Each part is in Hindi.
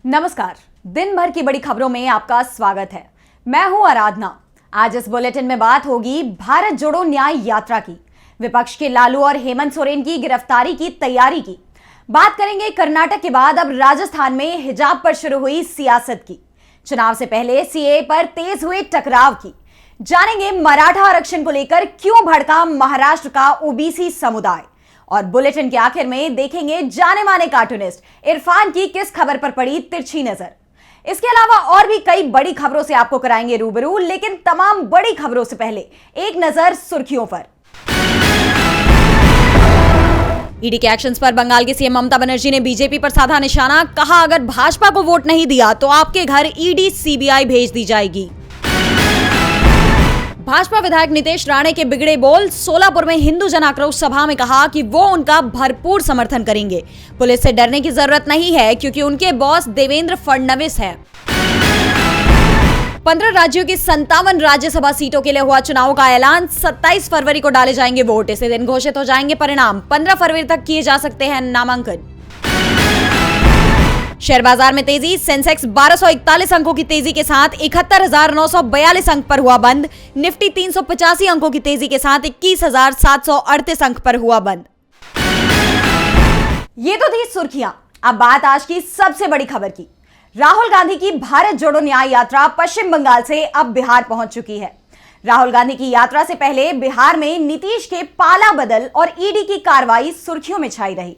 नमस्कार। दिन भर की बड़ी खबरों में आपका स्वागत है। मैं हूं आराधना। आज इस बुलेटिन में बात होगी भारत जोड़ो न्याय यात्रा की, विपक्ष के लालू और हेमंत सोरेन की गिरफ्तारी की तैयारी की। बात करेंगे कर्नाटक के बाद अब राजस्थान में हिजाब पर शुरू हुई सियासत की, चुनाव से पहले सीएए पर तेज हुए टकराव की, जानेंगे मराठा आरक्षण को लेकर क्यों भड़का महाराष्ट्र का ओबीसी समुदाय, और बुलेटिन के आखिर में देखेंगे जाने माने कार्टूनिस्ट इरफान की किस खबर पर पड़ी तिरछी नजर। इसके अलावा और भी कई बड़ी खबरों से आपको कराएंगे रूबरू, लेकिन तमाम बड़ी खबरों से पहले एक नजर सुर्खियों पर। ईडी के एक्शंस पर बंगाल की सीएम ममता बनर्जी ने बीजेपी पर साधा निशाना, कहा अगर भाजपा को वोट नहीं दिया तो आपके घर ईडी सीबीआई भेज दी जाएगी। भाजपा विधायक नितेश राणे के बिगड़े बोल, सोलापुर में हिंदू जन आक्रोश सभा में कहा कि वो उनका भरपूर समर्थन करेंगे, पुलिस से डरने की जरूरत नहीं है क्योंकि उनके बॉस देवेंद्र फडणवीस हैं। 15 राज्यों की 57 राज्यसभा सीटों के लिए हुआ चुनाव का ऐलान, 27 फरवरी को डाले जाएंगे वोट, इसी दिन घोषित हो जाएंगे परिणाम, 15 फरवरी तक किए जा सकते हैं नामांकन। शेयर बाजार में तेजी, सेंसेक्स 1241 अंकों की तेजी के साथ 71,942 अंक पर हुआ बंद, निफ्टी 385 अंकों की तेजी के साथ 21,738 अंक पर हुआ बंद। ये तो थी सुर्खियां। अब बात आज की सबसे बड़ी खबर की। राहुल गांधी की भारत जोड़ो न्याय यात्रा पश्चिम बंगाल से अब बिहार पहुंच चुकी है। राहुल गांधी की यात्रा से पहले बिहार में नीतीश के पाला बदल और ईडी की कार्रवाई सुर्खियों में छाई रही।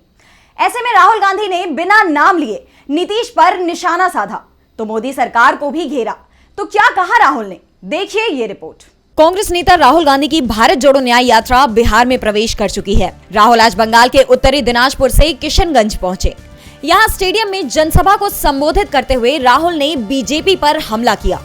ऐसे में राहुल गांधी ने बिना नाम लिए नीतीश पर निशाना साधा तो मोदी सरकार को भी घेरा। तो क्या कहा राहुल ने, देखिए ये रिपोर्ट। कांग्रेस नेता राहुल गांधी की भारत जोड़ो न्याय यात्रा बिहार में प्रवेश कर चुकी है। राहुल आज बंगाल के उत्तरी दिनाजपुर से किशनगंज पहुंचे। यहां स्टेडियम में जनसभा को संबोधित करते हुए राहुल ने बीजेपी पर हमला किया।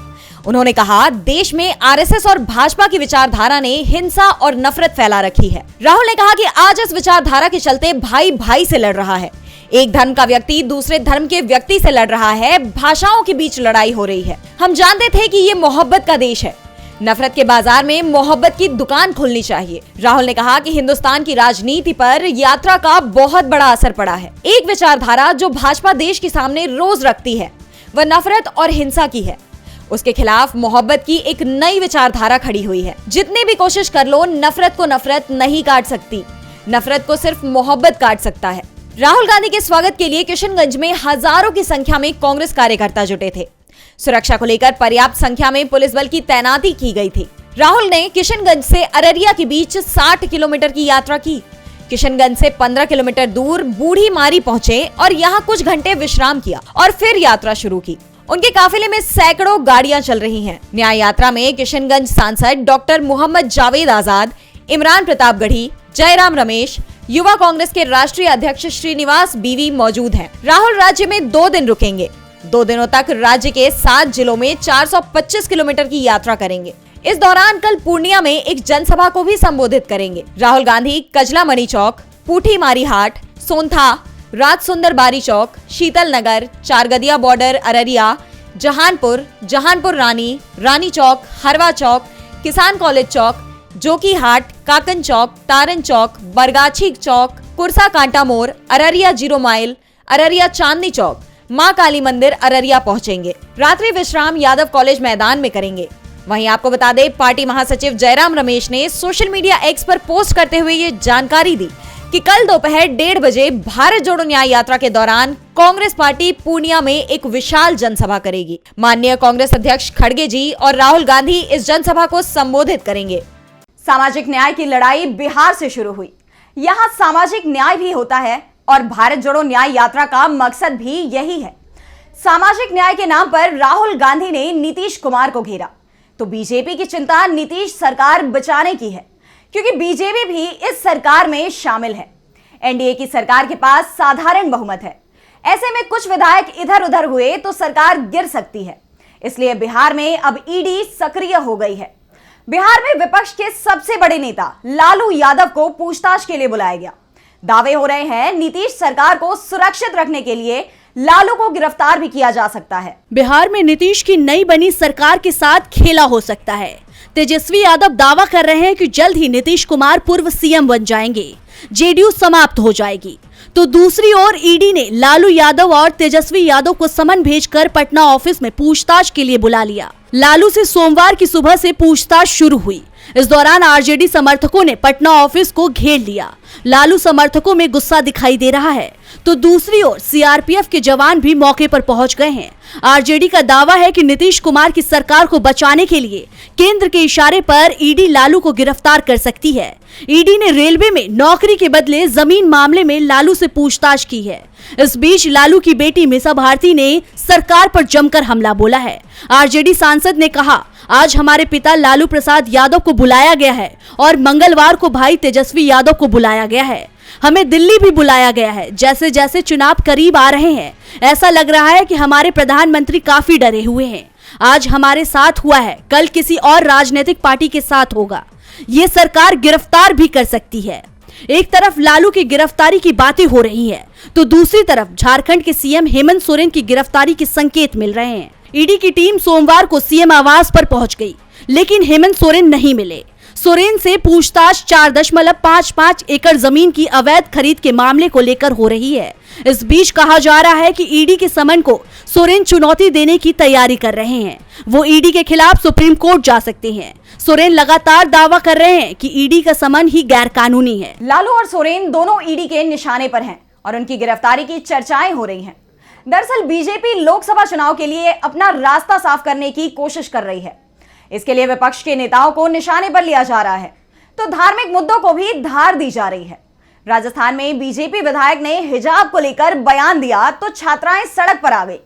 उन्होंने कहा देश में आरएसएस और भाजपा की विचारधारा ने हिंसा और नफरत फैला रखी है। राहुल ने कहा कि आज इस विचारधारा के चलते भाई भाई से लड़ रहा है, एक धर्म का व्यक्ति दूसरे धर्म के व्यक्ति से लड़ रहा है, भाषाओं के बीच लड़ाई हो रही है। हम जानते थे कि ये मोहब्बत का देश है, नफरत के बाजार में मोहब्बत की दुकान खुलनी चाहिए। राहुल ने कहा कि हिंदुस्तान की राजनीति पर यात्रा का बहुत बड़ा असर पड़ा है। एक विचारधारा जो भाजपा देश के सामने रोज रखती है वह नफरत और हिंसा की है। उसके खिलाफ मोहब्बत की एक नई विचारधारा खड़ी हुई है। जितनी भी कोशिश कर लो, नफरत को नफरत नहीं काट सकती, नफरत को सिर्फ मोहब्बत काट सकता है। राहुल गांधी के स्वागत के लिए किशनगंज में हजारों की संख्या में कांग्रेस कार्यकर्ता जुटे थे। सुरक्षा को लेकर पर्याप्त संख्या में पुलिस बल की तैनाती की गई थी। राहुल ने किशनगंज से अररिया के बीच 60 किलोमीटर की यात्रा की। किशनगंज से 15 किलोमीटर दूर बूढ़ी मारी पहुंचे और यहाँ कुछ घंटे विश्राम किया और फिर यात्रा शुरू की। उनके काफिले में सैकड़ों गाड़ियां चल रही हैं। न्याय यात्रा में किशनगंज सांसद डॉक्टर मोहम्मद जावेद आजाद, इमरान प्रतापगढ़ी, जयराम रमेश, युवा कांग्रेस के राष्ट्रीय अध्यक्ष श्रीनिवास बीवी मौजूद हैं। राहुल राज्य में 2 दिन रुकेंगे। 2 दिनों तक राज्य के 7 जिलों में 425 किलोमीटर की यात्रा करेंगे। इस दौरान कल पूर्णिया में एक जनसभा को भी संबोधित करेंगे। राहुल गांधी कजला मणि चौक, पूठी मारी हाट, सोनथा, राज सुंदर बारी चौक, शीतल नगर, चारगदिया बॉर्डर अररिया, जहानपुर रानी, रानी चौक, हरवा चौक, किसान कॉलेज चौक, जोकी हाट, काकन चौक, तारन चौक, बरगाछी चौक, कुरसा कांटा मोड़, अररिया 0 माइल, अररिया चांदनी चौक, मां काली मंदिर अररिया पहुंचेंगे। रात्रि विश्राम यादव कॉलेज मैदान में करेंगे। वहीं आपको बता दें, पार्टी महासचिव जयराम रमेश ने सोशल मीडिया एक्स पर पोस्ट करते हुए ये जानकारी दी कि कल दोपहर 1:30 बजे भारत जोड़ो न्याय यात्रा के दौरान कांग्रेस पार्टी पूर्णिया में एक विशाल जनसभा करेगी। माननीय कांग्रेस अध्यक्ष खड़गे जी और राहुल गांधी इस जनसभा को संबोधित करेंगे। सामाजिक न्याय की लड़ाई बिहार से शुरू हुई। यहाँ सामाजिक न्याय भी होता है और भारत जोड़ो न्याय यात्रा का मकसद भी यही है। सामाजिक न्याय के नाम पर राहुल गांधी ने नीतीश कुमार को घेरा तो बीजेपी की चिंता नीतीश सरकार बचाने की है, क्योंकि बीजेपी भी इस सरकार में शामिल है। एनडीए की सरकार के पास साधारण बहुमत है। ऐसे में कुछ विधायक इधर उधर हुए तो सरकार गिर सकती है। इसलिए बिहार में अब ईडी सक्रिय हो गई है। बिहार में विपक्ष के सबसे बड़े नेता लालू यादव को पूछताछ के लिए बुलाया गया। दावे हो रहे हैं नीतीश सरकार को सुरक्षित रखने के लिए लालू को गिरफ्तार भी किया जा सकता है। बिहार में नीतीश की नई बनी सरकार के साथ खेला हो सकता है। तेजस्वी यादव दावा कर रहे हैं कि जल्द ही नीतीश कुमार पूर्व सीएम बन जाएंगे, जेडीयू समाप्त हो जाएगी। तो दूसरी ओर ईडी ने लालू यादव और तेजस्वी यादव को समन भेजकर पटना ऑफिस में पूछताछ के लिए बुला लिया। लालू से सोमवार की सुबह से पूछताछ शुरू हुई। इस दौरान आरजेडी समर्थकों ने पटना ऑफिस को घेर लिया। लालू समर्थकों में गुस्सा दिखाई दे रहा है, तो दूसरी ओर सीआरपीएफ के जवान भी मौके पर पहुंच गए हैं। आरजेडी का दावा है कि नीतीश कुमार की सरकार को बचाने के लिए केंद्र के इशारे पर ईडी लालू को गिरफ्तार कर सकती है। ईडी ने रेलवे में नौकरी के बदले जमीन मामले में लालू से पूछताछ की है। इस बीच लालू की बेटी मीसा भारती ने सरकार पर जमकर हमला बोला है। आरजेडी सांसद ने कहा, आज हमारे पिता लालू प्रसाद यादव को बुलाया गया है और मंगलवार को भाई तेजस्वी यादव को बुलाया गया है। हमें दिल्ली भी बुलाया गया है। जैसे जैसे चुनाव करीब आ रहे हैं, ऐसा लग रहा है कि हमारे प्रधानमंत्री काफी डरे हुए हैं। आज हमारे साथ हुआ है, कल किसी और राजनीतिक पार्टी के साथ होगा। ये सरकार गिरफ्तार भी कर सकती है। एक तरफ लालू की गिरफ्तारी की बातें हो रही है, तो दूसरी तरफ झारखंड के सीएम हेमंत सोरेन की गिरफ्तारी के संकेत मिल रहे हैं। ईडी की टीम सोमवार को सीएम आवास पर पहुंच गई, लेकिन हेमंत सोरेन नहीं मिले। सोरेन से पूछताछ 4.55 एकड़ जमीन की अवैध खरीद के मामले को लेकर हो रही है। इस बीच कहा जा रहा है कि ईडी के समन को सोरेन चुनौती देने की तैयारी कर रहे हैं। वो ईडी के खिलाफ सुप्रीम कोर्ट जा सकते हैं। सोरेन लगातार दावा कर रहे हैं कि ईडी का समन ही गैर कानूनी है। लालू और सोरेन दोनों ईडी के निशाने पर हैं और उनकी गिरफ्तारी की चर्चाएं हो रही हैं। दरअसल बीजेपी लोकसभा चुनाव के लिए अपना रास्ता साफ करने की कोशिश कर रही है। इसके लिए विपक्ष के नेताओं को निशाने पर लिया जा रहा है, तो धार्मिक मुद्दों को भी धार दी जा रही है। राजस्थान में बीजेपी विधायक ने हिजाब को लेकर बयान दिया तो छात्राएं सड़क पर आ गई।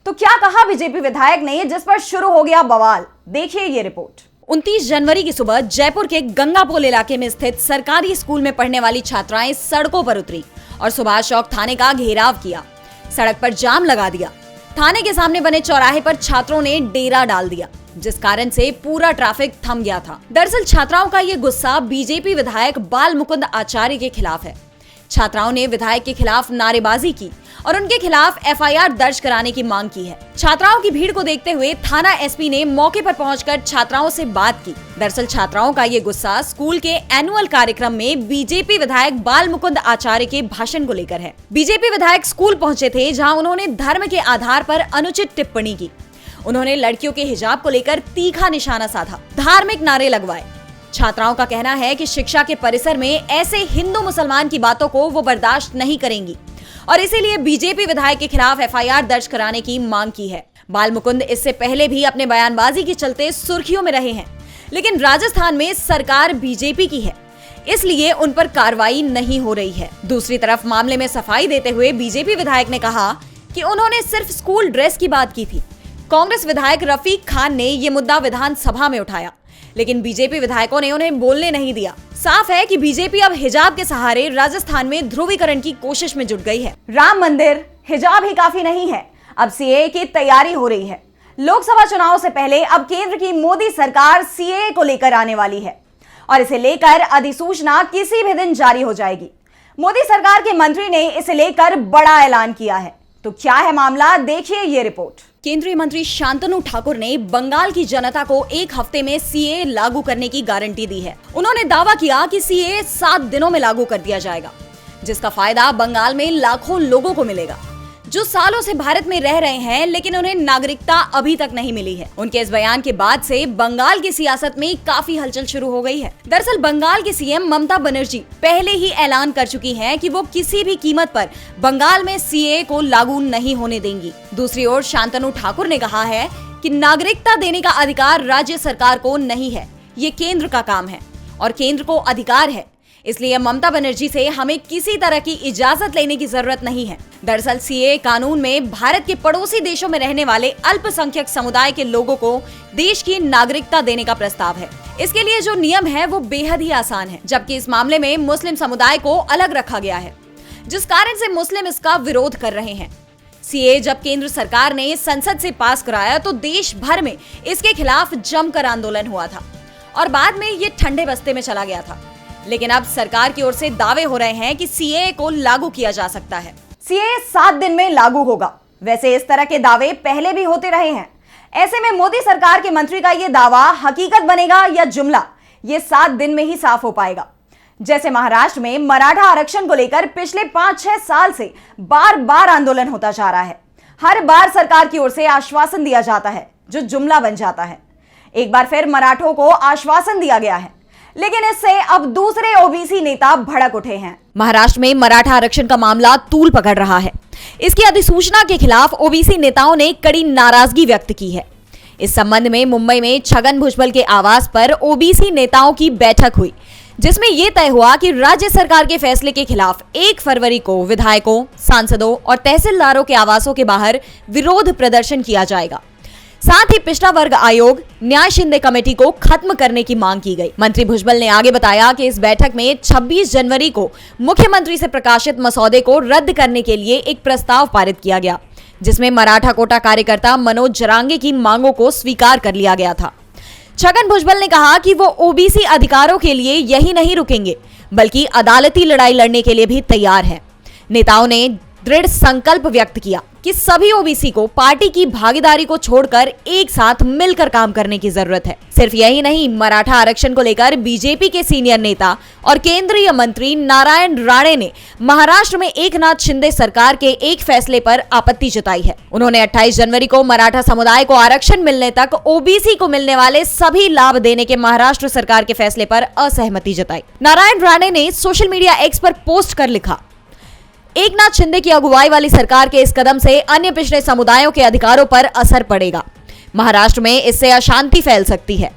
तो क्या कहा बीजेपी विधायक ने, जिस पर शुरू हो गया बवाल? देखिए ये रिपोर्ट। 29 जनवरी की सुबह जयपुर के गंगापोल इलाके में स्थित सरकारी स्कूल में पढ़ने वाली छात्राएं सड़कों पर उतरी और सुभाष चौक थाने का घेराव किया। सड़क पर जाम लगा दिया। थाने के सामने बने चौराहे पर छात्रों ने डेरा डाल दिया, जिस कारण से पूरा ट्रैफिक थम गया था। दरअसल छात्राओं का ये गुस्सा बीजेपी विधायक बाल मुकुंद आचार्य के खिलाफ है। छात्राओं ने विधायक के खिलाफ नारेबाजी की और उनके खिलाफ एफआईआर दर्ज कराने की मांग की है। छात्राओं की भीड़ को देखते हुए थाना एसपी ने मौके पर पहुंचकर छात्राओं से बात की। दरअसल छात्राओं का ये गुस्सा स्कूल के एनुअल कार्यक्रम में बीजेपी विधायक बाल मुकुंद आचार्य के भाषण को लेकर है। बीजेपी विधायक स्कूल पहुंचे थे, जहां उन्होंने धर्म के आधार पर अनुचित टिप्पणी की। उन्होंने लड़कियों के हिजाब को लेकर तीखा निशाना साधा, धार्मिक नारे लगवाए। छात्राओं का कहना है कि शिक्षा के परिसर में ऐसे हिंदू मुसलमान की बातों को वो बर्दाश्त नहीं करेंगी और इसीलिए बीजेपी विधायक के खिलाफ एफआईआर दर्ज कराने की मांग की है। बाल मुकुंद इससे पहले भी अपने बयानबाजी के चलते सुर्खियों में रहे हैं, लेकिन राजस्थान में सरकार बीजेपी की है, इसलिए उन पर कार्रवाई नहीं हो रही है। दूसरी तरफ मामले में सफाई देते हुए बीजेपी विधायक ने कहा कि उन्होंने सिर्फ स्कूल ड्रेस की बात की थी। कांग्रेस विधायक रफीक खान ने ये मुद्दा विधानसभा में उठाया, लेकिन बीजेपी विधायकों ने उन्हें बोलने नहीं दिया। साफ है कि बीजेपी अब हिजाब के सहारे राजस्थान में ध्रुवीकरण की कोशिश में जुट गई है। राम मंदिर, हिजाब ही काफी नहीं है, अब सीएए की तैयारी हो रही है। लोकसभा चुनाव से पहले अब केंद्र की मोदी सरकार सीएए को लेकर आने वाली है और इसे लेकर अधिसूचना किसी भी दिन जारी हो जाएगी। मोदी सरकार के मंत्री ने इसे लेकर बड़ा ऐलान किया है। तो क्या है मामला, देखिए ये रिपोर्ट। केंद्रीय मंत्री शांतनु ठाकुर ने बंगाल की जनता को एक हफ्ते में सीएए लागू करने की गारंटी दी है। उन्होंने दावा किया कि सीएए 7 दिनों में लागू कर दिया जाएगा, जिसका फायदा बंगाल में लाखों लोगों को मिलेगा जो सालों से भारत में रह रहे हैं, लेकिन उन्हें नागरिकता अभी तक नहीं मिली है। उनके इस बयान के बाद से बंगाल की सियासत में काफी हलचल शुरू हो गई है। दरअसल बंगाल की सीएम ममता बनर्जी पहले ही ऐलान कर चुकी हैं कि वो किसी भी कीमत पर बंगाल में सीएए को लागू नहीं होने देंगी। दूसरी ओर शांतनु ठाकुर ने कहा है कि नागरिकता देने का अधिकार राज्य सरकार को नहीं है, ये केंद्र का काम है और केंद्र को अधिकार है, इसलिए ममता बनर्जी से हमें किसी तरह की इजाजत लेने की जरूरत नहीं है। दरअसल सीएए कानून में भारत के पड़ोसी देशों में रहने वाले अल्पसंख्यक समुदाय के लोगों को देश की नागरिकता देने का प्रस्ताव है। इसके लिए जो नियम है वो बेहद ही आसान है, जबकि इस मामले में मुस्लिम समुदाय को अलग रखा गया है, जिस कारण से मुस्लिम इसका विरोध कर रहे हैं। सीएए जब केंद्र सरकार ने संसद से पास कराया तो देश भर में इसके खिलाफ जमकर आंदोलन हुआ था और बाद में ये ठंडे बस्ते में चला गया था। लेकिन अब सरकार की ओर से दावे हो रहे हैं कि सीएए को लागू किया जा सकता है। सीएए 7 दिन में लागू होगा। वैसे इस तरह के दावे पहले भी होते रहे हैं। ऐसे में मोदी सरकार के मंत्री का यह दावा हकीकत बनेगा या जुमला, ये 7 दिन में ही साफ हो पाएगा। जैसे महाराष्ट्र में मराठा आरक्षण को लेकर पिछले 5-6 साल से बार बार आंदोलन होता जा रहा है। हर बार सरकार की ओर से आश्वासन दिया जाता है जो जुमला बन जाता है। एक बार फिर मराठों को आश्वासन दिया गया है, लेकिन इससे अब दूसरे ओबीसी नेता भड़क उठे हैं। महाराष्ट्र में मराठा आरक्षण का मामला तूल पकड़ रहा है। इसकी अधिसूचना के खिलाफ ओबीसी नेताओं ने कड़ी नाराजगी व्यक्त की है। इस संबंध में मुंबई में छगन भुजबल के आवास पर ओबीसी नेताओं की बैठक हुई, जिसमें यह तय हुआ कि राज्य सरकार के फैसले के खिलाफ 1 फरवरी को विधायकों, सांसदों और तहसीलदारों के आवासों के बाहर विरोध प्रदर्शन किया जाएगा। साथ ही पिछड़ा वर्ग आयोग, न्याय शिंदे कमेटी को खत्म करने की मांग की गई। मंत्री भुजबल ने आगे बताया कि इस बैठक में 26 जनवरी को मुख्यमंत्री से प्रकाशित मसौदे को रद्द करने के लिए एक प्रस्ताव पारित किया गया, जिसमें मराठा कोटा कार्यकर्ता मनोज जरांगे की मांगों को स्वीकार कर लिया गया था। छगन भुजबल ने कहा कि वो ओबीसी अधिकारों के लिए यही नहीं रुकेंगे, बल्कि अदालती लड़ाई लड़ने के लिए भी तैयार हैं। नेताओं ने दृढ़ संकल्प व्यक्त किया कि सभी ओबीसी को पार्टी की भागीदारी को छोड़कर एक साथ मिलकर काम करने की जरूरत है। सिर्फ यही नहीं, मराठा आरक्षण को लेकर बीजेपी के सीनियर नेता और केंद्रीय मंत्री नारायण राणे ने महाराष्ट्र में एकनाथ शिंदे सरकार के एक फैसले पर आपत्ति जताई है। उन्होंने 28 जनवरी को मराठा समुदाय को आरक्षण मिलने तक ओबीसी को मिलने वाले सभी लाभ देने के महाराष्ट्र सरकार के फैसले पर असहमति जताई। नारायण राणे ने सोशल मीडिया एक्स पर पोस्ट कर लिखा, एकनाथ शिंदे की अगुवाई वाली सरकार के इस कदम से अन्य पिछड़े समुदायों के अधिकारों पर असर पड़ेगा। महाराष्ट्र में इससे अशांति फैल सकती है।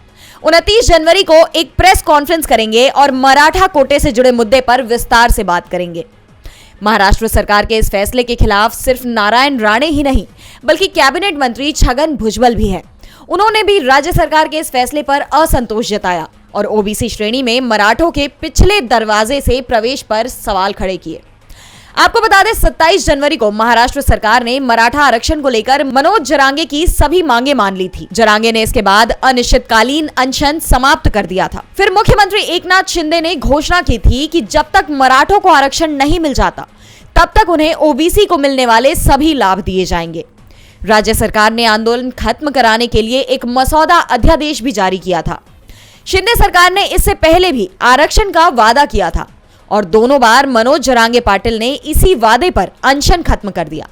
29 जनवरी को एक प्रेस कॉन्फ्रेंस करेंगे और मराठा कोटे से जुड़े मुद्दे पर विस्तार से बात करेंगे। महाराष्ट्र सरकार के इस फैसले के खिलाफ सिर्फ नारायण राणे ही नहीं, बल्कि कैबिनेट मंत्री छगन भुजबल भी हैं। उन्होंने भी राज्य सरकार के इस फैसले पर असंतोष जताया और ओबीसी श्रेणी में मराठों के पिछले दरवाजे से प्रवेश पर सवाल खड़े किए। आपको बता दें, 27 जनवरी को महाराष्ट्र सरकार ने मराठा आरक्षण को लेकर मनोज जरांगे की सभी मांगे मान ली थी। जरांगे ने इसके बाद अनिश्चितकालीन अनशन समाप्त कर दिया था। फिर मुख्यमंत्री एकनाथ शिंदे ने घोषणा की थी कि जब तक मराठों को आरक्षण नहीं मिल जाता, तब तक उन्हें ओबीसी को मिलने वाले सभी लाभ दिए जाएंगे। राज्य सरकार ने आंदोलन खत्म कराने के लिए एक मसौदा अध्यादेश भी जारी किया था। शिंदे सरकार ने इससे पहले भी आरक्षण का वादा किया था और दोनों बार मनोज जरांगे पाटिल ने इसी वादे पर अनशन खत्म कर दिया।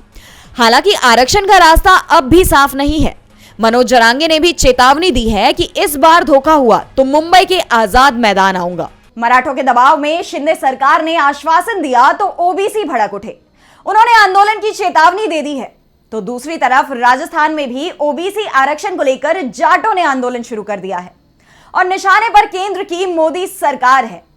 हालांकि आरक्षण का रास्ता अब भी साफ नहीं है। मनोज जरांगे ने भी चेतावनी दी है कि इस बार धोखा हुआ तो मुंबई के आजाद मैदान आऊंगा। मराठों के दबाव में शिंदे सरकार ने आश्वासन दिया तो ओबीसी भड़क उठे। उन्होंने आंदोलन की चेतावनी दे दी है, तो दूसरी तरफ राजस्थान में भी ओबीसी आरक्षण को लेकर जाटों ने आंदोलन शुरू कर दिया है और निशाने पर केंद्र की मोदी सरकार है।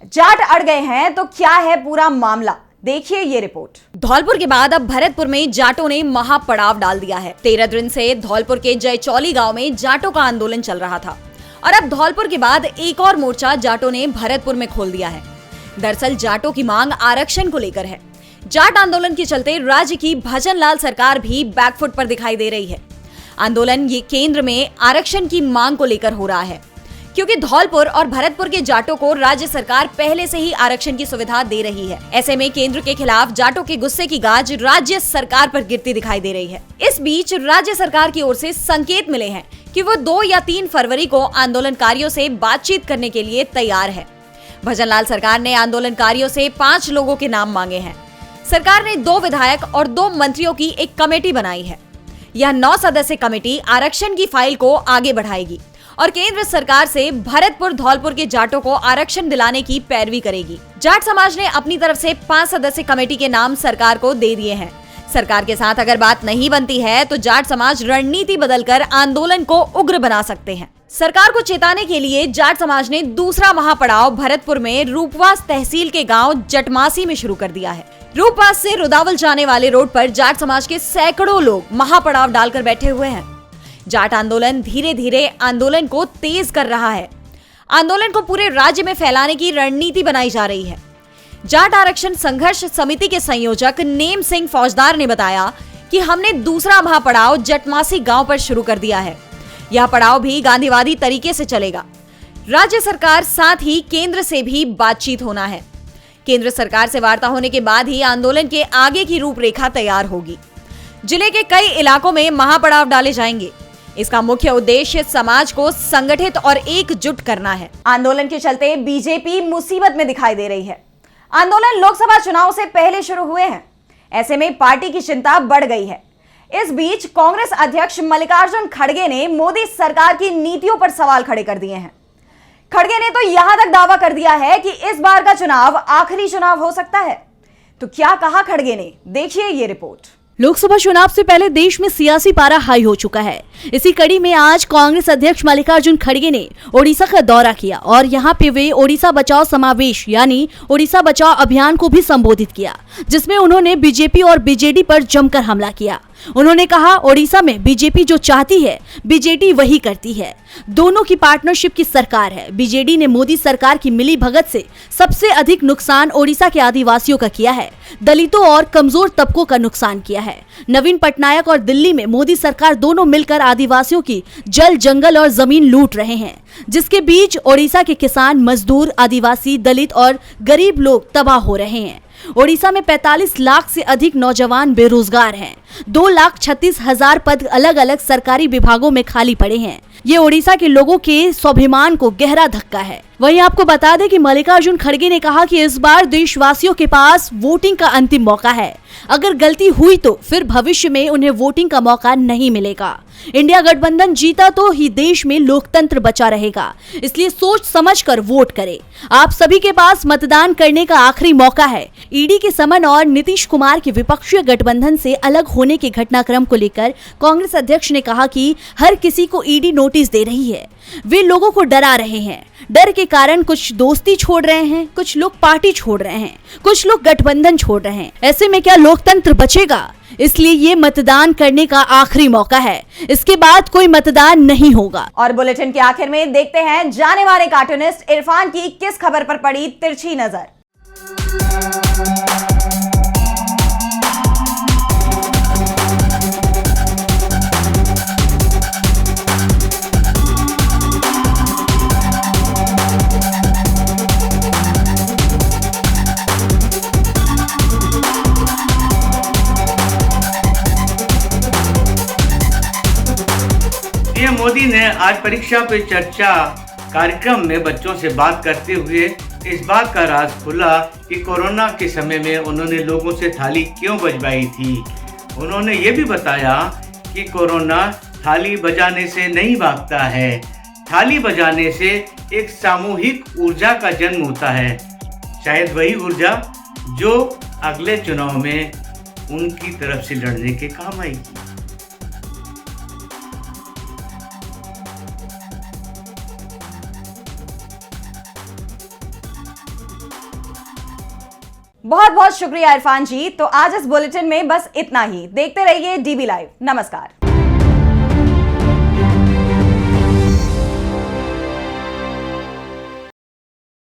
जाट अड़ गए हैं तो क्या है पूरा मामला, देखिए ये रिपोर्ट। धौलपुर के बाद अब भरतपुर में जाटों ने महापड़ाव डाल दिया है। 13 दिन से धौलपुर के जयचौली गांव में जाटों का आंदोलन चल रहा था और अब धौलपुर के बाद एक और मोर्चा जाटों ने भरतपुर में खोल दिया है। दरअसल जाटों की मांग आरक्षण को लेकर है। जाट आंदोलन के चलते राज्य की भजनलाल सरकार भी बैकफुट पर दिखाई दे रही है। आंदोलन ये केंद्र में आरक्षण की मांग को लेकर हो रहा है, क्योंकि धौलपुर और भरतपुर के जाटों को राज्य सरकार पहले से ही आरक्षण की सुविधा दे रही है। ऐसे में केंद्र के खिलाफ जाटों के गुस्से की गाज राज्य सरकार पर गिरती दिखाई दे रही है। इस बीच राज्य सरकार की ओर से संकेत मिले हैं कि वो 2 या 3 फरवरी को आंदोलनकारियों से बातचीत करने के लिए तैयार है। भजनलाल सरकार ने आंदोलनकारियों से 5 लोगों के नाम मांगे हैं। सरकार ने 2 विधायक और 2 मंत्रियों की एक कमेटी बनाई है। यह 9 सदस्य कमेटी आरक्षण की फाइल को आगे बढ़ाएगी और केंद्र सरकार से भरतपुर धौलपुर के जाटों को आरक्षण दिलाने की पैरवी करेगी। जाट समाज ने अपनी तरफ से 5 सदस्य कमेटी के नाम सरकार को दे दिए हैं। सरकार के साथ अगर बात नहीं बनती है तो जाट समाज रणनीति बदलकर आंदोलन को उग्र बना सकते हैं। सरकार को चेताने के लिए जाट समाज ने दूसरा महापड़ाव भरतपुर में रूपवास तहसील के गांव जटमासी में शुरू कर दिया है। रूपवास से रुदावल जाने वाले रोड पर जाट समाज के सैकड़ों लोग महापड़ाव डालकर बैठे हुए हैं। जाट आंदोलन धीरे धीरे आंदोलन को तेज कर रहा है। आंदोलन को पूरे राज्य में फैलाने की रणनीति बनाई जा रही है। जाट आरक्षण संघर्ष समिति के संयोजक नेम सिंह फौजदार ने बताया कि हमने दूसरा महापड़ाव जटमासी गांव पर शुरू कर दिया है। यह पड़ाव भी गांधीवादी तरीके से चलेगा। राज्य सरकार साथ ही केंद्र से भी बातचीत होना है। केंद्र सरकार से वार्ता होने के बाद ही आंदोलन के आगे की रूपरेखा तैयार होगी। जिले के कई इलाकों में महापड़ाव डाले जाएंगे। इसका मुख्य उद्देश्य समाज को संगठित और एकजुट करना है। आंदोलन के चलते बीजेपी मुसीबत में दिखाई दे रही है। आंदोलन लोकसभा चुनाव से पहले शुरू हुए हैं, ऐसे में पार्टी की चिंता बढ़ गई है। इस बीच कांग्रेस अध्यक्ष मल्लिकार्जुन खड़गे ने मोदी सरकार की नीतियों पर सवाल खड़े कर दिए हैं। खड़गे ने तो यहां तक दावा कर दिया है कि इस बार का चुनाव आखिरी चुनाव हो सकता है। तो क्या कहा खड़गे ने, देखिए ये रिपोर्ट। लोकसभा चुनाव से पहले देश में सियासी पारा हाई हो चुका है। इसी कड़ी में आज कांग्रेस अध्यक्ष मल्लिकार्जुन खड़गे ने ओडिशा का दौरा किया और यहां पे वे ओडिशा बचाओ समावेश यानी ओडिशा बचाओ अभियान को भी संबोधित किया, जिसमें उन्होंने बीजेपी और बीजेडी पर जमकर हमला किया। उन्होंने कहा, ओडिशा में बीजेपी जो चाहती है बीजेडी वही करती है। दोनों की पार्टनरशिप की सरकार है। बीजेडी ने मोदी सरकार की मिली भगत से सबसे अधिक नुकसान ओडिशा के आदिवासियों का किया है, दलितों और कमजोर तबकों का नुकसान किया है। नवीन पटनायक और दिल्ली में मोदी सरकार दोनों मिलकर आदिवासियों की जल, जंगल और जमीन लूट रहे हैं, जिसके बीच ओडिशा के किसान, मजदूर, आदिवासी, दलित और गरीब लोग तबाह हो रहे हैं। ओडिशा में 45 लाख से अधिक नौजवान बेरोजगार हैं। 2,36,000 पद अलग अलग सरकारी विभागों में खाली पड़े हैं। ये ओडिशा के लोगों के स्वाभिमान को गहरा धक्का है। वहीं आपको बता दें कि मल्लिकार्जुन खड़गे ने कहा कि इस बार देशवासियों के पास वोटिंग का अंतिम मौका है। अगर गलती हुई तो फिर भविष्य में उन्हें वोटिंग का मौका नहीं मिलेगा। इंडिया गठबंधन जीता तो ही देश में लोकतंत्र बचा रहेगा, इसलिए सोच समझकर वोट करें। आप सभी के पास मतदान करने का आखिरी मौका है। ईडी के समन और नीतीश कुमार के विपक्षीय गठबंधन से अलग होने के घटनाक्रम को लेकर कांग्रेस अध्यक्ष ने कहा कि हर किसी को ईडी नोटिस दे रही है। वे लोगों को डरा रहे हैं। डर के कारण कुछ दोस्ती छोड़ रहे हैं, कुछ लोग पार्टी छोड़ रहे हैं, कुछ लोग गठबंधन छोड़ रहे हैं। ऐसे में क्या लोकतंत्र बचेगा? इसलिए ये मतदान करने का आखिरी मौका है। इसके बाद कोई मतदान नहीं होगा। और बुलेटिन के आखिर में देखते हैं जाने माने कार्टूनिस्ट इरफान की किस खबर पर पड़ी तिरछी नजर। पीएम मोदी ने आज परीक्षा पे चर्चा कार्यक्रम में बच्चों से बात करते हुए इस बात का राज खुला कि कोरोना के समय में उन्होंने लोगों से थाली क्यों बजवाई थी। उन्होंने ये भी बताया कि कोरोना थाली बजाने से नहीं भागता है, थाली बजाने से एक सामूहिक ऊर्जा का जन्म होता है, शायद वही ऊर्जा जो अगले चुनाव में उनकी तरफ से लड़ने के काम आएगी। बहुत बहुत शुक्रिया इरफान जी। तो आज इस बुलेटिन में बस इतना ही। देखते रहिए डीबी लाइव। नमस्कार।